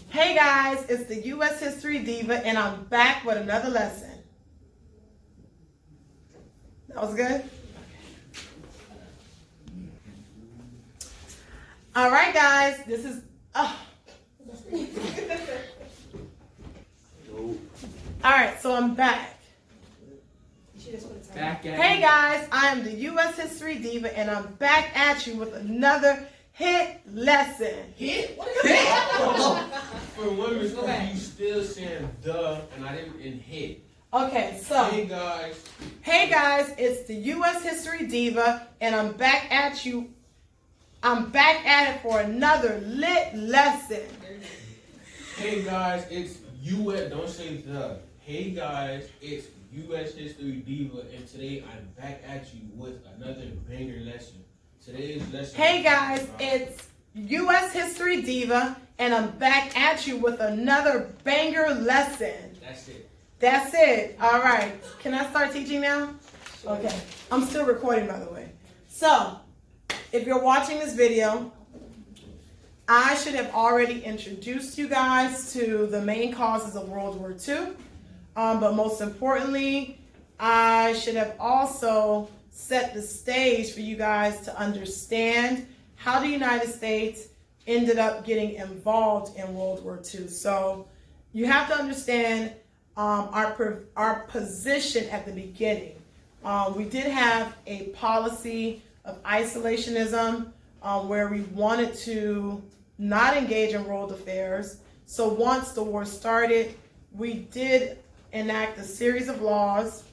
Hey guys, it's the U.S. History Diva, and I'm back with another lesson. That was good? All right, guys, this is... All right, so I'm back. Hey guys, I am the U.S. History Diva, and I'm back at you with another hit lesson. Hit? What is For women's you still saying "the" and I didn't hit. Okay, so hey guys, it's the U.S. History Diva, and I'm back at you. I'm back at it for another lit lesson. Hey guys, it's U.S. Don't say "the." Hey guys, it's U.S. History Diva, and today I'm back at you with another banger lesson. Today's lesson. Hey guys, it's U.S. History Diva, and I'm back at you with another banger lesson. That's it. That's it. All right. Can I start teaching now? Sure. Okay. I'm still recording, by the way. So, if you're watching this video, I should have already introduced you guys to the main causes of World War II. But most importantly, I should have also set the stage for you guys to understand how the United States ended up getting involved in World War II. So you have to understand our position at the beginning. We did have a policy of isolationism where we wanted to not engage in world affairs. So once the war started, we did enact a series of laws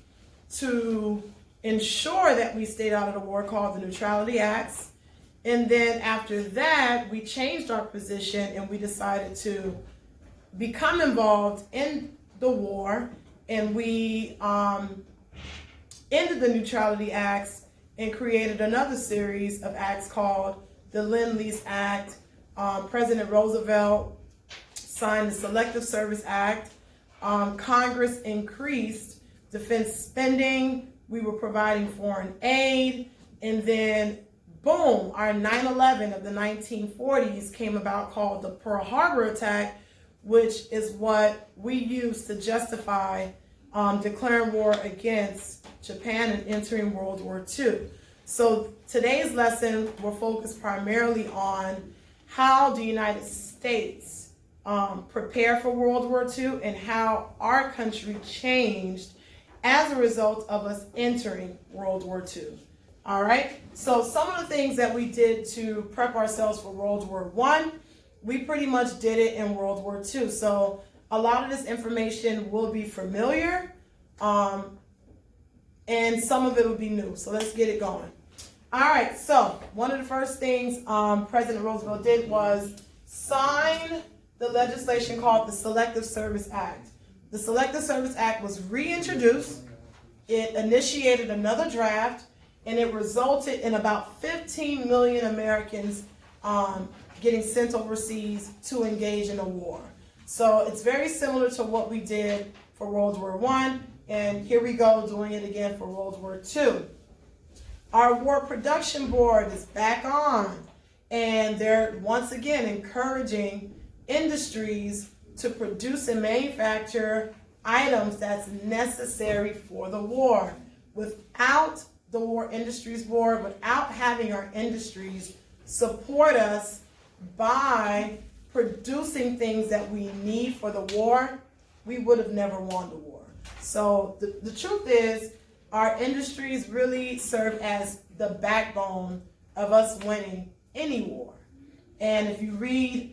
to ensure that we stayed out of the war called the Neutrality Acts. And then after that, we changed our position and we decided to become involved in the war. And we ended the Neutrality Acts and created another series of acts called the Lend-Lease Act. President Roosevelt signed the Selective Service Act. Congress increased defense spending. We were providing foreign aid. And then, boom, our 9/11 of the 1940s came about, called the Pearl Harbor attack, which is what we used to justify declaring war against Japan and entering World War II. So today's lesson will focus primarily on how the United States prepare for World War II and how our country changed as a result of us entering World War II. All right. So some of the things that we did to prep ourselves for World War I, we pretty much did it in World War II. So a lot of this information will be familiar, and some of it will be new. So let's get it going. All right. So one of the first things President Roosevelt did was sign the legislation called the Selective Service Act. The Selective Service Act was reintroduced. It initiated another draft, and it resulted in about 15 million Americans getting sent overseas to engage in a war. So it's very similar to what we did for World War I, and here we go doing it again for World War II. Our War Production Board is back on, and they're once again encouraging industries to produce and manufacture items that's necessary for the war. Without the War Industries Board, without having our industries support us by producing things that we need for the war, we would have never won the war. So the truth is, our industries really serve as the backbone of us winning any war. And if you read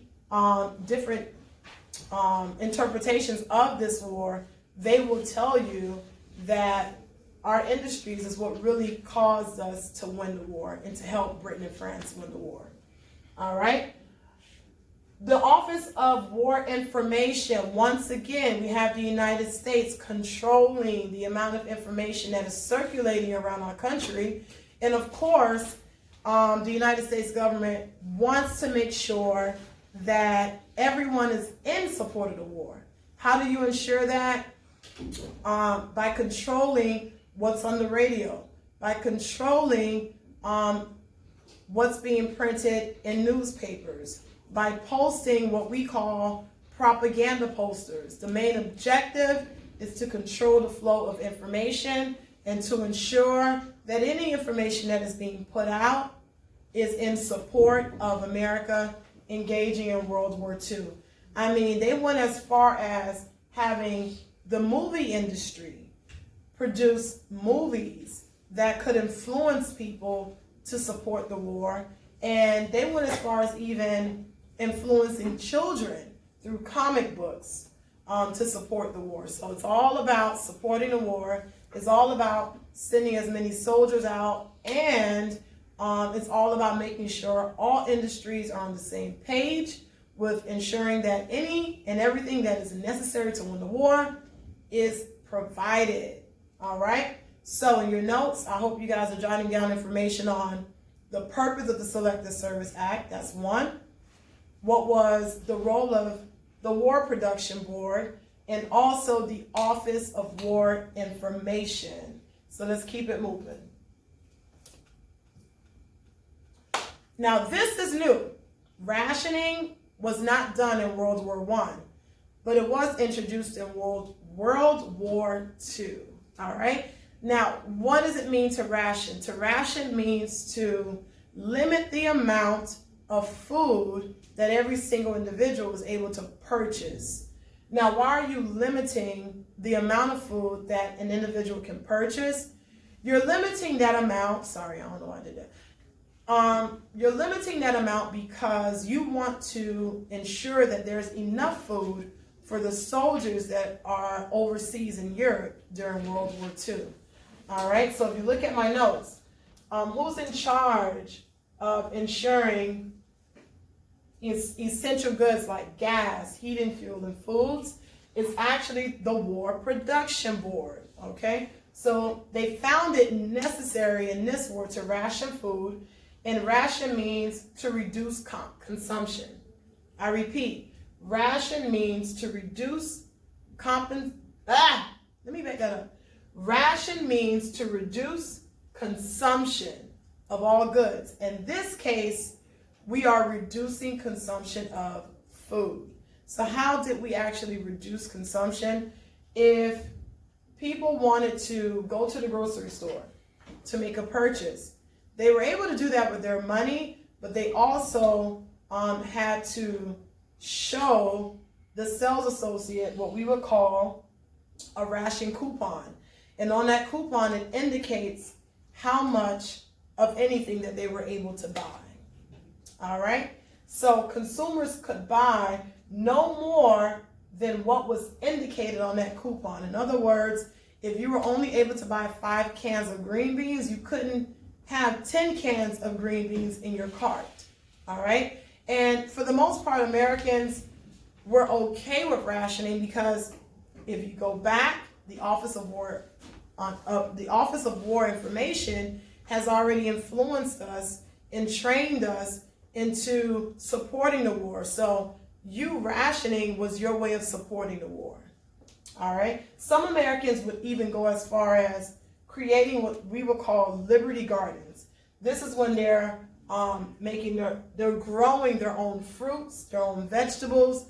different interpretations of this war, they will tell you that our industries is what really caused us to win the war and to help Britain and France win the war. All right. The Office of War Information, once again, we have the United States controlling the amount of information that is circulating around our country. And of course, the United States government wants to make sure that everyone is in support of the war. How do you ensure that? By controlling what's on the radio, by controlling what's being printed in newspapers, by posting what we call propaganda posters. The main objective is to control the flow of information and to ensure that any information that is being put out is in support of America engaging in World War II. I mean, they went as far as having the movie industry produce movies that could influence people to support the war, and they went as far as even influencing children through comic books to support the war. So it's all about supporting the war. It's all about sending as many soldiers out, and it's all about making sure all industries are on the same page with ensuring that any and everything that is necessary to win the war is provided. All right? So in your notes, I hope you guys are jotting down information on the purpose of the Selective Service Act. That's one. What was the role of the War Production Board, and also the Office of War Information. So let's keep it moving. Now this is new. Rationing was not done in World War I, but it was introduced in World War II. All right? Now, what does it mean to ration? To ration means to limit the amount of food that every single individual is able to purchase. Now, why are you limiting the amount of food that an individual can purchase? You're limiting that amount, sorry, I don't know why I did that. You're limiting that amount because you want to ensure that there's enough food for the soldiers that are overseas in Europe during World War II. All right, so if you look at my notes, who's in charge of ensuring essential goods like gas, heating, fuel, and foods? It's actually the War Production Board, okay? So they found it necessary in this war to ration food, and ration means to reduce consumption. I repeat, ration means to reduce let me back that up. Ration means to reduce consumption of all goods. In this case, we are reducing consumption of food. So how did we actually reduce consumption? If people wanted to go to the grocery store to make a purchase, they were able to do that with their money, but they also had to show the sales associate what we would call a ration coupon. And on that coupon, it indicates how much of anything that they were able to buy. All right? So consumers could buy no more than what was indicated on that coupon. In other words, if you were only able to buy 5 cans of green beans, you couldn't have 10 cans of green beans in your cart. All right? And for the most part, Americans were okay with rationing because if you go back, the Office of War Information has already influenced us and trained us into supporting the war. So you rationing was your way of supporting the war. All right. Some Americans would even go as far as creating what we would call Liberty Gardens. This is when they're they're growing their own fruits, their own vegetables,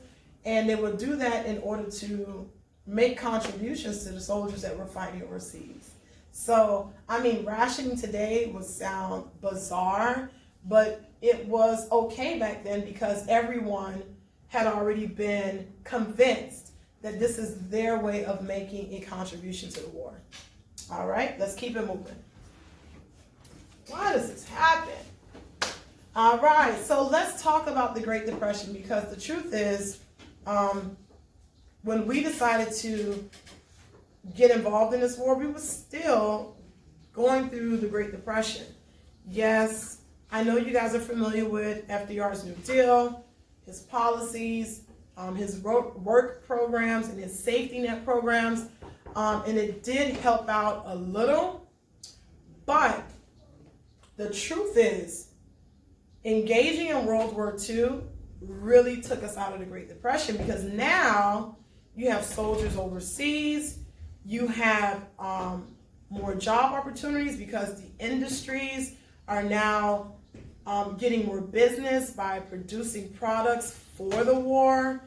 and they would do that in order to make contributions to the soldiers that were fighting overseas. So, I mean, rationing today would sound bizarre, but it was okay back then because everyone had already been convinced that this is their way of making a contribution to the war. All right, let's keep it moving. Why does this happen? All right, so let's talk about the Great Depression, because the truth is, when we decided to get involved in this war, we were still going through the Great Depression. Yes, I know you guys are familiar with FDR's New Deal, his policies, his work programs, and his safety net programs, and it did help out a little, but the truth is, engaging in World War II really took us out of the Great Depression, because now you have soldiers overseas, you have more job opportunities because the industries are now getting more business by producing products for the war.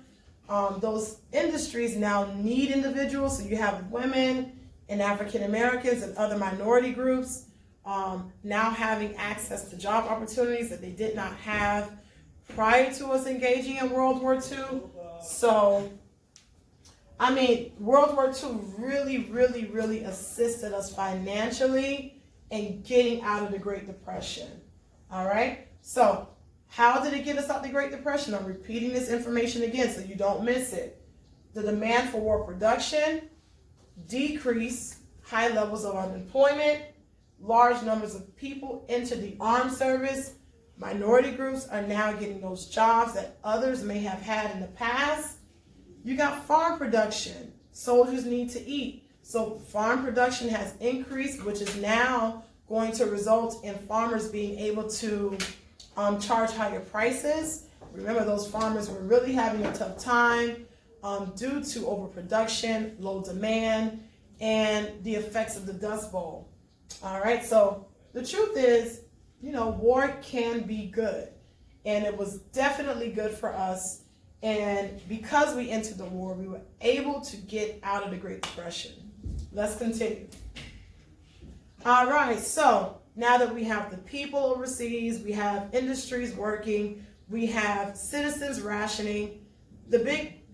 those industries now need individuals. So you have women and African Americans and other minority groups now having access to job opportunities that they did not have prior to us engaging in World War II. So, I mean, World War II really assisted us financially in getting out of the Great Depression. All right? So, how did it get us out of the Great Depression? I'm repeating this information again so you don't miss it. The demand for war production, decrease, high levels of unemployment, large numbers of people enter the armed service. Minority groups are now getting those jobs that others may have had in the past. You got farm production. Soldiers need to eat. So farm production has increased, which is now going to result in farmers being able to charge higher prices. Remember, those farmers were really having a tough time due to overproduction, low demand, and the effects of the Dust Bowl. All right, so the truth is, you know, war can be good, and it was definitely good for us. And because we entered the war, we were able to get out of the Great Depression. Let's continue. All right, so now that we have the people overseas, we have industries working, we have citizens rationing, the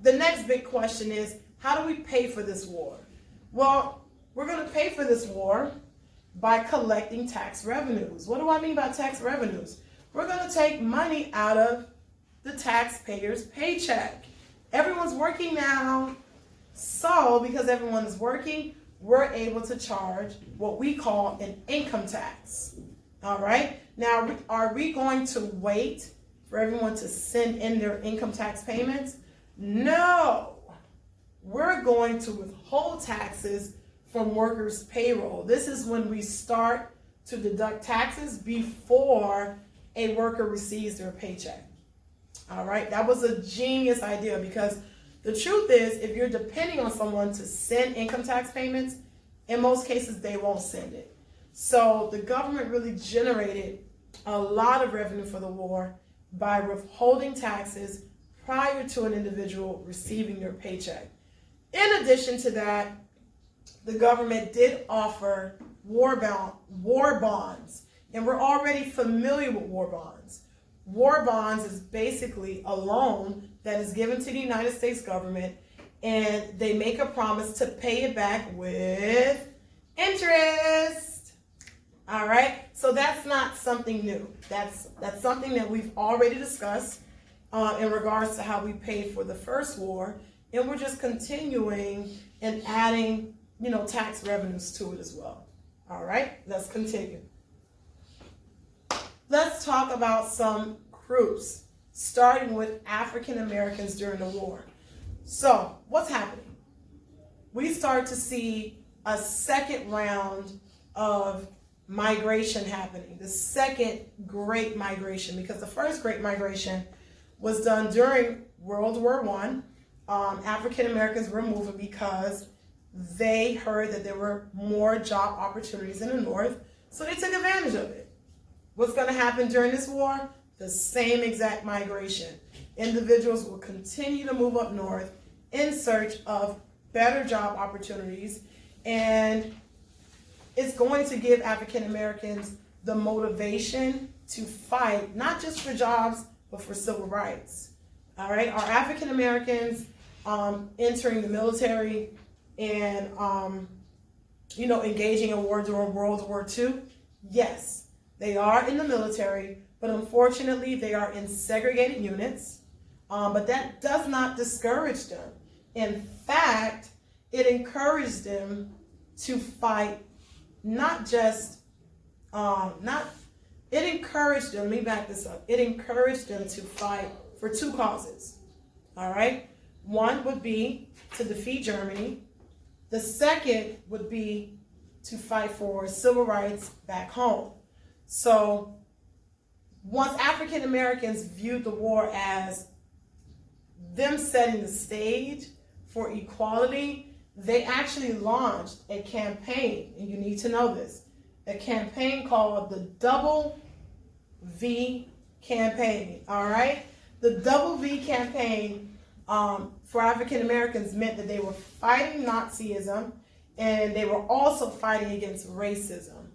next big question is, how do we pay for this war? Well, we're going to pay for this war by collecting tax revenues. What do I mean by tax revenues? We're going to take money out of the taxpayer's paycheck. Everyone's working now, so because everyone is working, we're able to charge what we call an income tax. All right? Now, are we going to wait for everyone to send in their income tax payments? No. We're going to withhold taxes from workers' payroll. This is when we start to deduct taxes before a worker receives their paycheck. All right, that was a genius idea, because the truth is, if you're depending on someone to send income tax payments, in most cases they won't send it. So the government really generated a lot of revenue for the war by withholding taxes prior to an individual receiving their paycheck. In addition to that, the government did offer war bonds, and we're already familiar with war bonds. War bonds is basically a loan that is given to the United States government, and they make a promise to pay it back with interest. All right, so that's not something new. That's something that we've already discussed in regards to how we paid for the first war, and we're just continuing and adding, you know, tax revenues to it as well. All right, let's continue. Let's talk about some groups, starting with African Americans during the war. So, what's happening? We start to see a second round of migration happening, the second Great Migration, because the first Great Migration was done during World War I. African Americans were moving because they heard that there were more job opportunities in the North, so they took advantage of it. What's going to happen during this war? The same exact migration. Individuals will continue to move up north in search of better job opportunities, and it's going to give African Americans the motivation to fight, not just for jobs, but for civil rights. All right, are African Americans entering the military and engaging in war during World War II? Yes, they are in the military, but unfortunately they are in segregated units. But that does not discourage them. In fact, it encouraged them to fight, let me back this up. It encouraged them to fight for two causes. All right. One would be to defeat Germany. The second would be to fight for civil rights back home. So once African Americans viewed the war as them setting the stage for equality, they actually launched a campaign, and you need to know this, a campaign called the Double V campaign, all right? The Double V campaign for African Americans meant that they were fighting Nazism and they were also fighting against racism.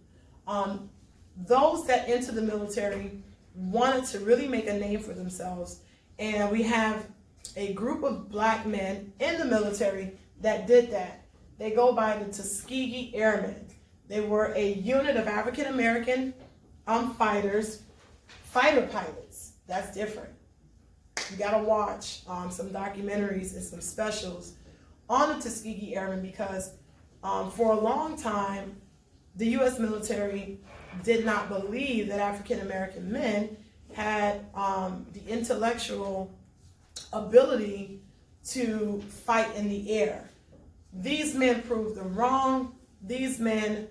Those that entered the military wanted to really make a name for themselves, and we have a group of black men in the military that did that. They go by the Tuskegee Airmen. They were a unit of African American fighter pilots. That's different. You gotta watch some documentaries and some specials on the Tuskegee Airmen because for a long time, the U.S. military did not believe that African American men had the intellectual ability to fight in the air. These men proved them wrong. These men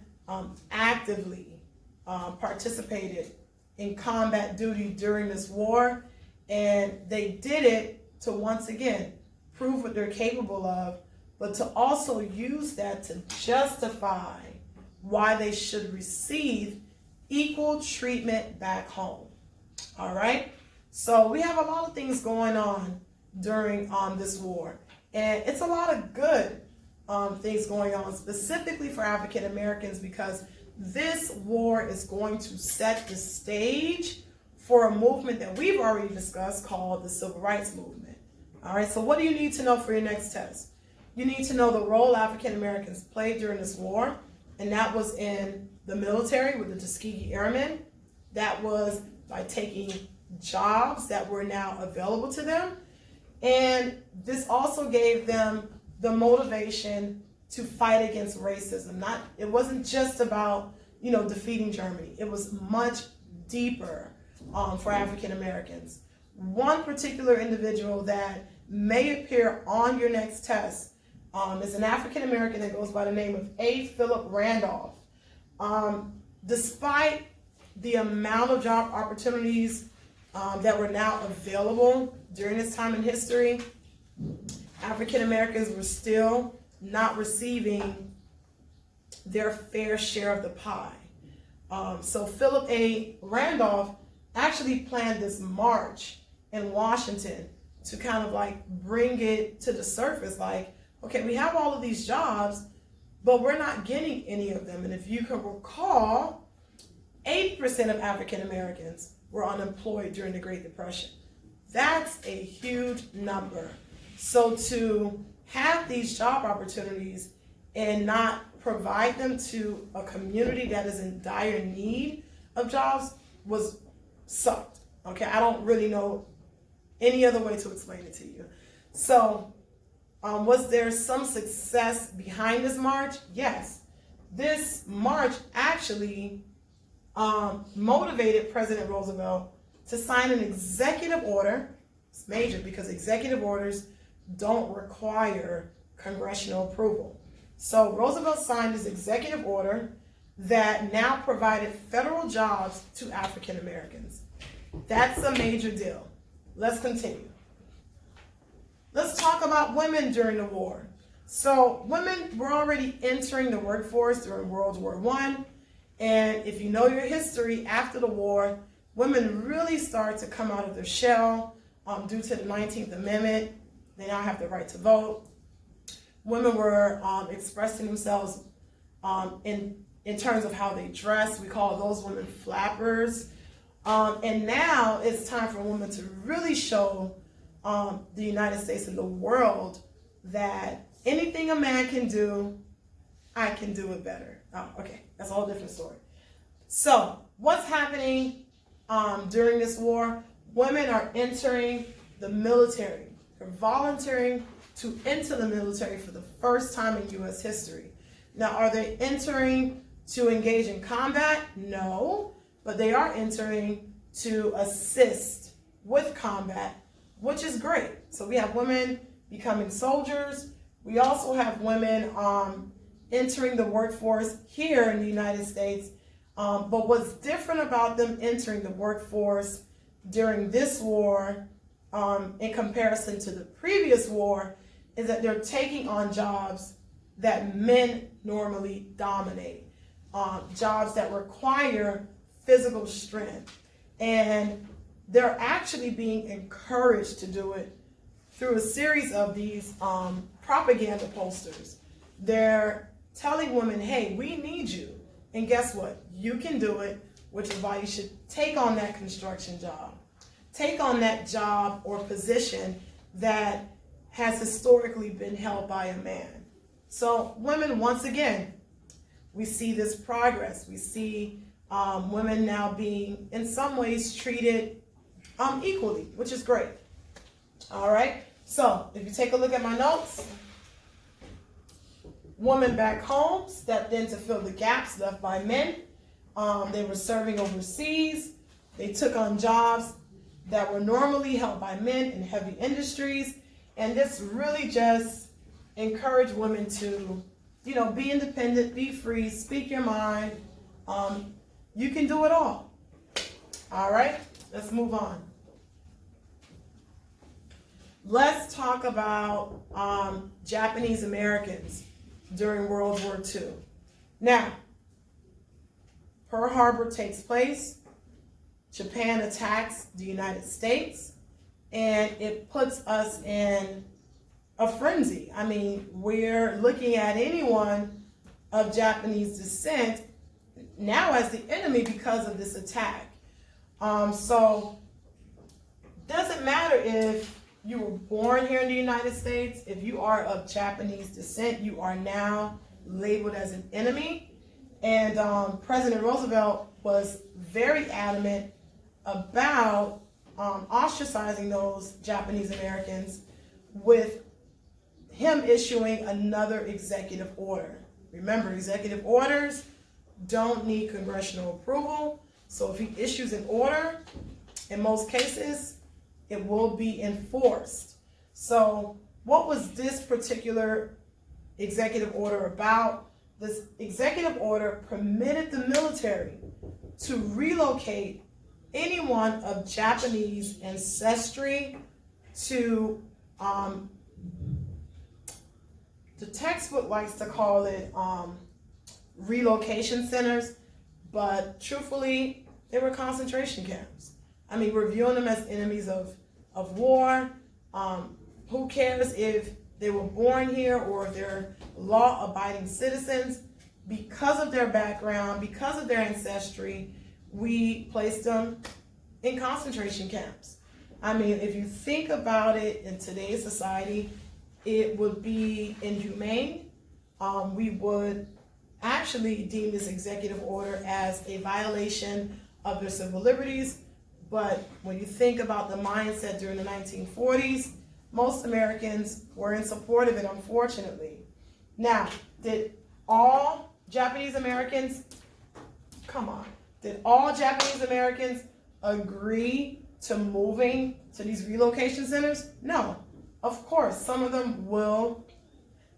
actively participated in combat duty during this war, and they did it to once again prove what they're capable of, but to also use that to justify why they should receive equal treatment back home. All right? So we have a lot of things going on during this war, and it's a lot of good things going on specifically for African Americans because this war is going to set the stage for a movement that we've already discussed called the Civil Rights Movement. All right, so what do you need to know for your next test? You need to know the role African Americans played during this war, and that was in the military with the Tuskegee Airmen. That was by taking jobs that were now available to them, and this also gave them the motivation to fight against racism. It wasn't just about, defeating Germany. It was much deeper for African Americans. One particular individual that may appear on your next test is an African American that goes by the name of A. Philip Randolph. Despite the amount of job opportunities that were now available during this time in history, African Americans were still not receiving their fair share of the pie. So Philip A. Randolph actually planned this march in Washington to kind of like bring it to the surface. Like, okay, we have all of these jobs, but we're not getting any of them. And if you can recall, 8% of African Americans were unemployed during the Great Depression. That's a huge number. So to have these job opportunities and not provide them to a community that is in dire need of jobs sucked. Okay, I don't really know any other way to explain it to you. So was there some success behind this march? Yes. This march actually motivated President Roosevelt to sign an executive order. It's major because executive orders don't require congressional approval. So Roosevelt signed this executive order that now provided federal jobs to African Americans. That's a major deal. Let's continue. Let's talk about women during the war. So women were already entering the workforce during World War I. And if you know your history after the war, women really started to come out of their shell due to the 19th Amendment. They now have the right to vote. Women were expressing themselves in terms of how they dress. We call those women flappers. And now it's time for women to really show the United States and the world that anything a man can do, I can do it better. Oh, okay, that's a whole different story. So what's happening during this war? Women are entering the military. They're volunteering to enter the military for the first time in U.S. history. Now, are they entering to engage in combat? No, but they are entering to assist with combat, which is great. So we have women becoming soldiers. We also have women entering the workforce here in the United States. But what's different about them entering the workforce during this war in comparison to the previous war is that they're taking on jobs that men normally dominate, jobs that require physical strength. And they're actually being encouraged to do it through a series of these propaganda posters. They're telling women, hey, we need you. And guess what? You can do it, which is why you should take on that construction job. Take on that job or position that has historically been held by a man. So women, once again, we see this progress. We see women now being, in some ways, treated equally, which is great. All right. So if you take a look at my notes, women back home stepped in to fill the gaps left by men. They were serving overseas. They took on jobs that were normally held by men in heavy industries. And this really just encouraged women to, be independent, be free, speak your mind. You can do it all. All right, let's move on. Let's talk about Japanese Americans during World War II. Now, Pearl Harbor takes place. Japan attacks the United States, and it puts us in a frenzy. I mean, we're looking at anyone of Japanese descent now as the enemy because of this attack. So doesn't matter if you were born here in the United States. If you are of Japanese descent, you are now labeled as an enemy. And President Roosevelt was very adamant about ostracizing those Japanese Americans with him issuing another executive order. Remember, executive orders don't need congressional approval. So if he issues an order, in most cases, it will be enforced. So what was this particular executive order about? This executive order permitted the military to relocate anyone of Japanese ancestry to, the textbook likes to call it relocation centers, but truthfully, they were concentration camps. I mean, we're viewing them as enemies of war. Who cares if they were born here or if they're law-abiding citizens? Because of their background, because of their ancestry, we placed them in concentration camps. I mean, if you think about it in today's society, it would be inhumane. We would actually deem this executive order as a violation of their civil liberties. But when you think about the mindset during the 1940s, most Americans were in support of it, unfortunately. Now, did all Japanese Americans, did all Japanese Americans agree to moving to these relocation centers? No. Of course, some of them will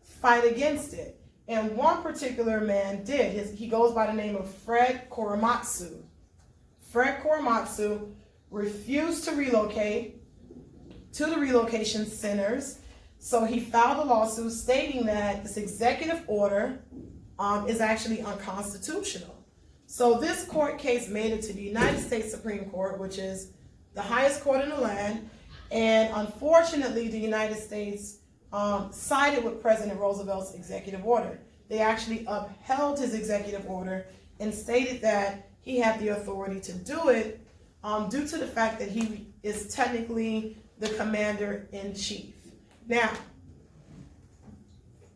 fight against it. And one particular man did. He goes by the name of Fred Korematsu. Fred Korematsu refused to relocate to the relocation centers. So he filed a lawsuit stating that this executive order is actually unconstitutional. So this court case made it to the United States Supreme Court, which is the highest court in the land. And unfortunately, the United States sided with President Roosevelt's executive order. They actually upheld his executive order and stated that he had the authority to do it due to the fact that he is technically the commander-in-chief. Now,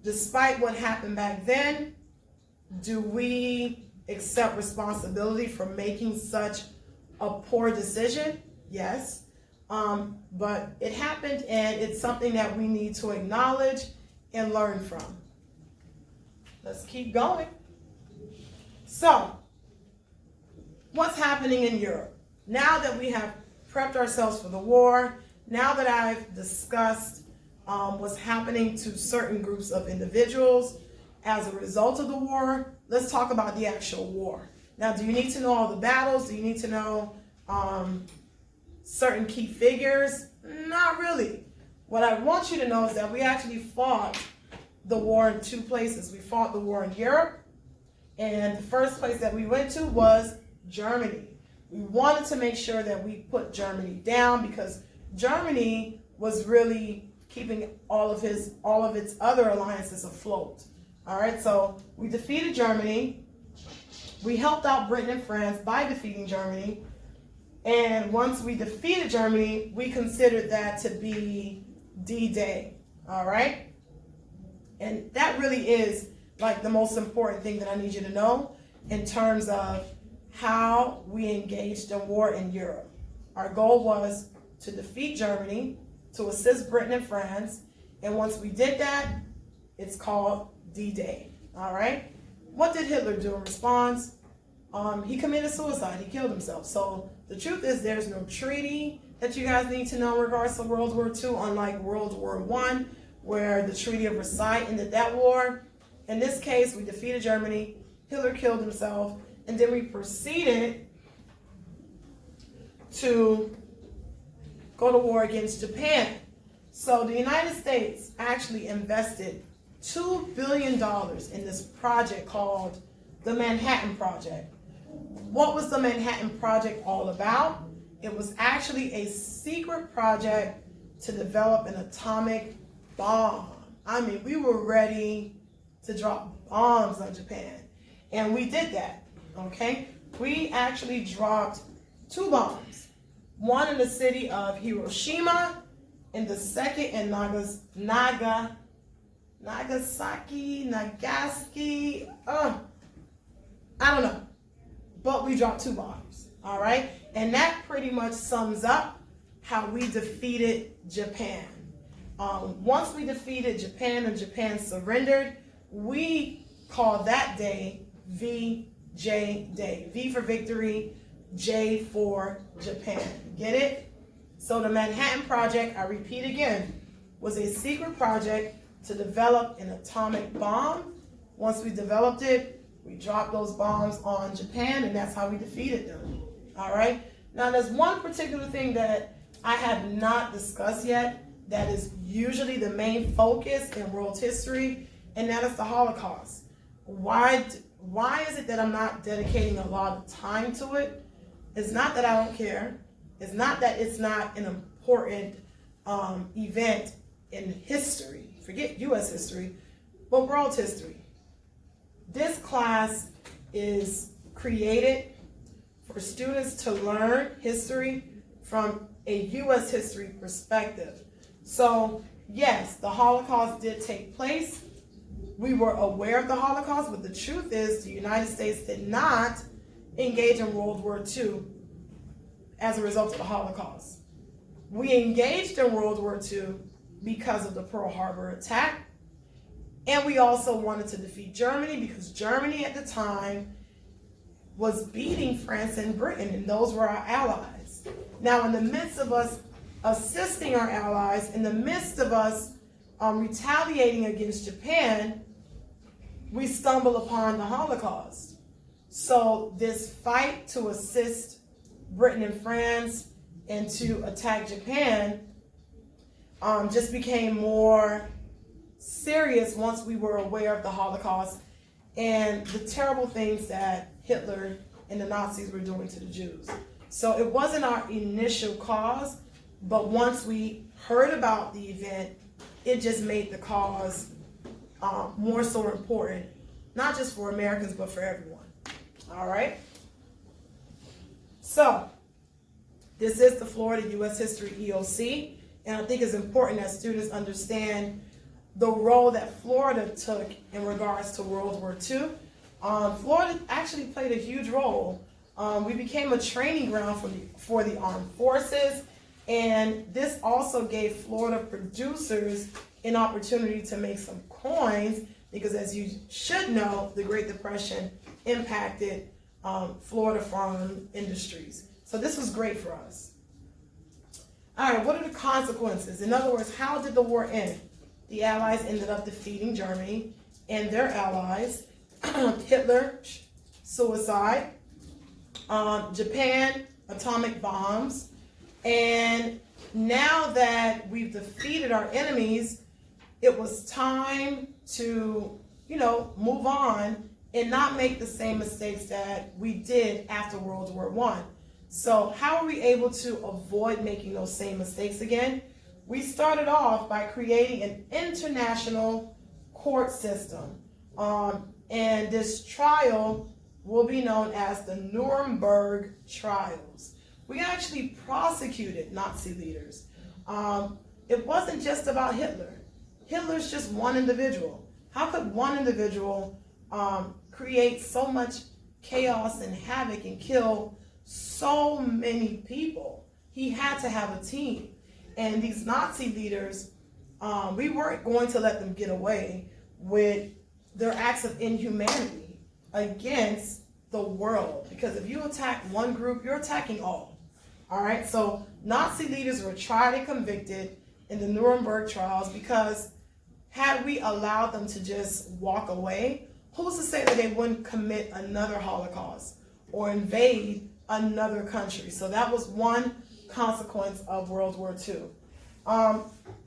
despite what happened back then, do we accept responsibility for making such a poor decision? Yes. But it happened, and it's something that we need to acknowledge and learn from. Let's keep going. So, what's happening in Europe? Now that we have prepped ourselves for the war, now that I've discussed what's happening to certain groups of individuals as a result of the war, let's talk about the actual war. Now, do you need to know all the battles? Do you need to know certain key figures? Not really. What I want you to know is that we actually fought the war in two places. We fought the war in Europe, and the first place that we went to was Germany. We wanted to make sure that we put Germany down because Germany was really keeping all of its other alliances afloat. All right, so we defeated Germany. We helped out Britain and France by defeating Germany. And once we defeated Germany, we considered that to be D-Day. All right? And that really is like the most important thing that I need you to know in terms of how we engaged in war in Europe. Our goal was to defeat Germany, to assist Britain and France, and once we did that, it's called D-Day. All right? What did Hitler do in response? He committed suicide. He killed himself. So the truth is there's no treaty that you guys need to know in regards to World War II, unlike World War I, where the Treaty of Versailles ended that war. In this case, we defeated Germany, Hitler killed himself, and then we proceeded to go to war against Japan. So the United States actually invested $2 billion in this project called the Manhattan Project. What was the Manhattan Project all about? It was actually a secret project to develop an atomic bomb. I mean, we were ready to drop bombs on Japan. And we did that, okay? We actually dropped 2 bombs. One in the city of Hiroshima, and the second in Nagasaki, I don't know. But we dropped 2 bombs, all right? And that pretty much sums up how we defeated Japan. Once we defeated Japan and Japan surrendered, we called that day VJ Day. V for victory, J for Japan. Get it? So the Manhattan Project, I repeat again, was a secret project to develop an atomic bomb. Once we developed it, we dropped those bombs on Japan, and that's how we defeated them. All right? Now, there's one particular thing that I have not discussed yet that is usually the main focus in world history, and that is the Holocaust. Why is it that I'm not dedicating a lot of time to it? It's not that I don't care. It's not that it's not an important event in history. Forget U.S. history, but world history. This class is created for students to learn history from a U.S. history perspective. So, yes, the Holocaust did take place. We were aware of the Holocaust, but the truth is the United States did not engage in World War II as a result of the Holocaust. We engaged in World War II because of the Pearl Harbor attack, and we also wanted to defeat Germany because Germany at the time was beating France and Britain, and those were our allies. Now, in the midst of us assisting our allies, in the midst of us retaliating against Japan, we stumble upon the Holocaust. So this fight to assist Britain and France and to attack Japan just became more serious once we were aware of the Holocaust and the terrible things that Hitler and the Nazis were doing to the Jews. So it wasn't our initial cause, but once we heard about the event, it just made the cause more so important, not just for Americans, but for everyone. All right? So, this is the Florida U.S. History EOC, and I think it's important that students understand the role that Florida took in regards to World War II. Florida actually played a huge role. We became a training ground for the armed forces, and this also gave Florida producers an opportunity to make some coins because, as you should know, the Great Depression impacted Florida farm industries. So this was great for us. All right, what are the consequences? In other words, how did the war end? The Allies ended up defeating Germany and their allies. Hitler, suicide. Japan, atomic bombs. And now that we've defeated our enemies, it was time to, move on and not make the same mistakes that we did after World War I. So how are we able to avoid making those same mistakes again? we started off by creating an international court system. And this trial will be known as the Nuremberg trials. We actually prosecuted Nazi leaders. It wasn't just about Hitler. Hitler's just one individual. How could one individual create so much chaos and havoc and kill so many people? He had to have a team. And these Nazi leaders, we weren't going to let them get away with their acts of inhumanity against the world. Because if you attack one group, you're attacking all. All right, so Nazi leaders were tried and convicted in the Nuremberg trials because had we allowed them to just walk away, who's to say that they wouldn't commit another Holocaust or invade another country? So that was one consequence of World War II.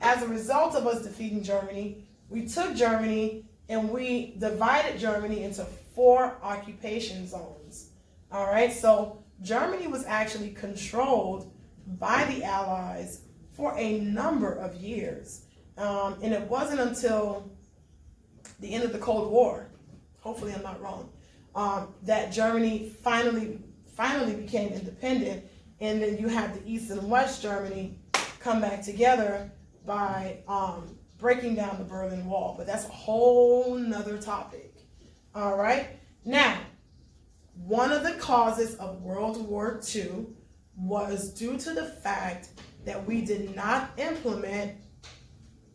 As a result of us defeating Germany, we took Germany and we divided Germany into 4 occupation zones. All right, so Germany was actually controlled by the Allies for a number of years. And it wasn't until the end of the Cold War, hopefully I'm not wrong, that Germany finally became independent. And then you have the East and West Germany come back together by breaking down the Berlin Wall. But that's a whole nother topic. All right. Now, one of the causes of World War II was due to the fact that we did not implement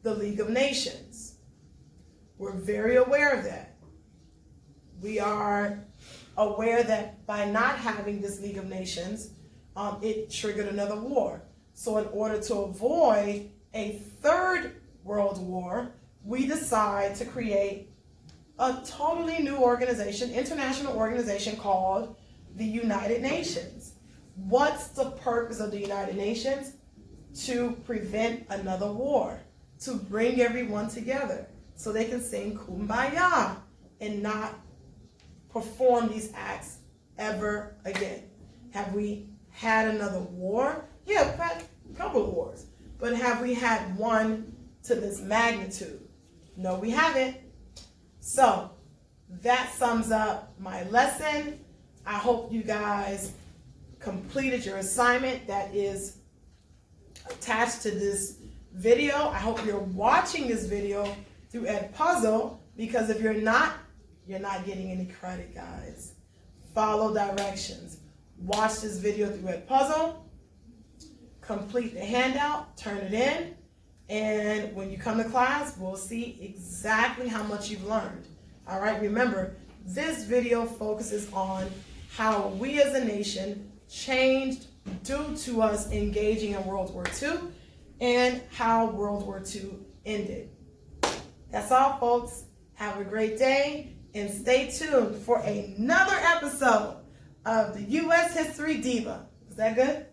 the League of Nations. We're very aware of that. We are aware that by not having this League of Nations, it triggered another war. So in order to avoid a third world war, we decide to create a totally new organization, international organization called the United Nations. What's the purpose of the United Nations? To prevent another war, to bring everyone together so they can sing Kumbaya and not perform these acts ever again. Have we had another war? Yeah, we've had a couple of wars. But have we had one to this magnitude? No, we haven't. So that sums up my lesson. I hope you guys completed your assignment that is attached to this video. I hope you're watching this video through Edpuzzle, because if you're not getting any credit, guys. Follow directions. Watch this video through Edpuzzle. Complete the handout, turn it in, and when you come to class, we'll see exactly how much you've learned. All right, remember, this video focuses on how we as a nation changed due to us engaging in World War II and how World War II ended. That's all, folks. Have a great day and stay tuned for another episode of the U.S. History Diva. Is that good?